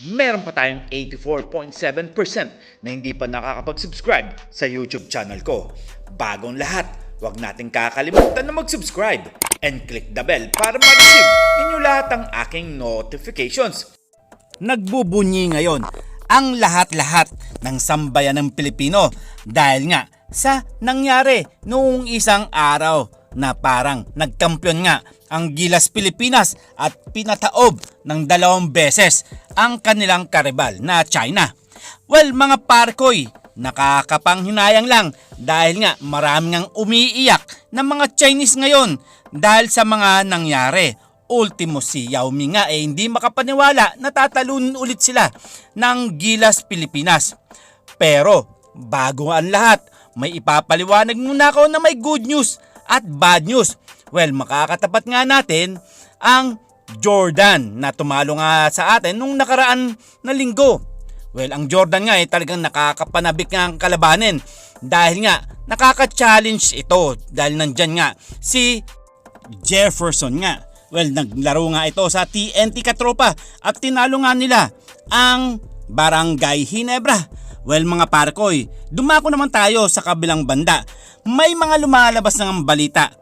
meron pa tayong 84.7% na hindi pa nakakapag-subscribe sa YouTube channel ko. Bagong lahat, huwag nating kakalimutan na mag-subscribe and click the bell para ma-receive ninyo lahat ang aking notifications. Nagbubunyi ngayon ang lahat-lahat ng sambayan ng Pilipino dahil nga sa nangyari noong isang araw na parang nagkampiyon nga ang Gilas Pilipinas at pinataob ng 2 beses ang kanilang karibal na China. Well, mga parkoy, nakakapanghinayang lang dahil nga maraming ang umiiyak ng mga Chinese ngayon dahil sa mga nangyari. Ultimo si Yao Ming nga hindi makapaniwala na tatalunin ulit sila ng Gilas Pilipinas. Pero bago ang lahat, may ipapaliwanag muna ako na may good news at bad news. Well, makakatapat nga natin ang Jordan na tumalo nga sa atin nung nakaraan na linggo. Well, ang Jordan nga talagang nakakapanabik nga ang kalabanin dahil nga nakaka-challenge ito dahil nandyan nga si Jefferson nga. Well, naglaro nga ito sa TNT Katropa at tinalo nga nila ang Barangay Ginebra. Well, mga parkoy, dumako naman tayo sa kabilang banda. May mga lumalabas ng balita.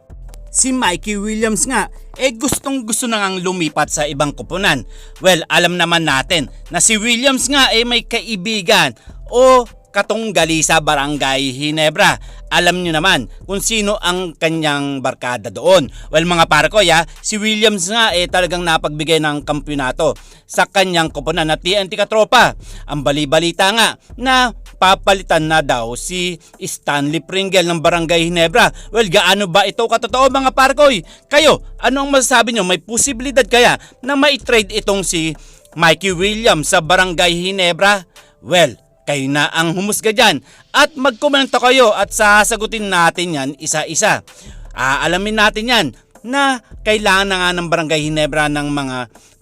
Si Mikey Williams nga gustong gusto na ngang lumipat sa ibang koponan. Well, alam naman natin na si Williams nga may kaibigan o katunggali sa Barangay Ginebra. Alam nyo naman kung sino ang kanyang barkada doon. Well, mga parkoy, si Williams nga talagang napagbigay ng kampyonato sa kanyang koponan na TNT Katropa. Ang bali-balita nga na papalitan na daw si Stanley Pringle ng Barangay Ginebra. Well, gaano ba ito katotoo, mga parkoy? Kayo, ano ang masasabi nyo? May posibilidad kaya na mai-trade itong si Mikey Williams sa Barangay Ginebra? Well, kayo na ang humusga dyan at magkomento kayo at sasagutin natin yan isa-isa. Aalamin natin yan na kailangan na nga ng Barangay Ginebra ng mga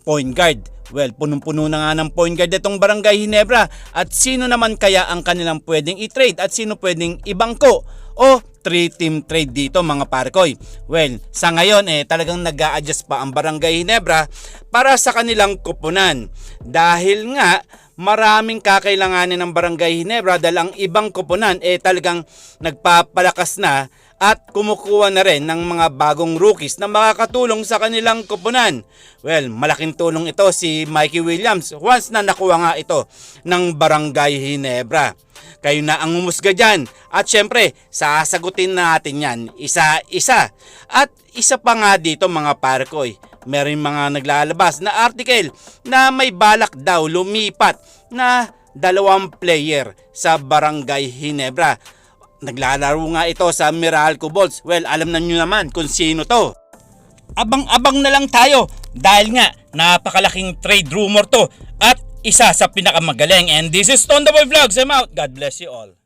point guard. Well, punong-puno na nga ng point guard itong Barangay Ginebra at sino naman kaya ang kanilang pwedeng i-trade at sino pwedeng ibangko o 3-team trade dito, mga parkoy. Well, sa ngayon talagang nag-a-adjust pa ang Barangay Ginebra para sa kanilang koponan dahil nga maraming kakailanganin ng Barangay Ginebra dahil ang ibang koponan talagang nagpapalakas na at kumukuha na rin ng mga bagong rookies na makakatulong sa kanilang koponan. Well, malaking tulong ito si Mikey Williams once na nakuha nga ito ng Barangay Ginebra. Kayo na ang humusga dyan at syempre sasagutin natin yan isa-isa. At isa pa nga dito, mga parkoy, meron mga naglalabas na article na may balak daw lumipat na 2 player sa Barangay Ginebra. Naglalaro nga ito sa Meralco Bulls. Well, alam na nyo naman kung sino to. Abang-abang na lang tayo dahil nga napakalaking trade rumor to at isa sa pinakamagaling. And this is Tondoboy Vlogs. I'm out. God bless you all.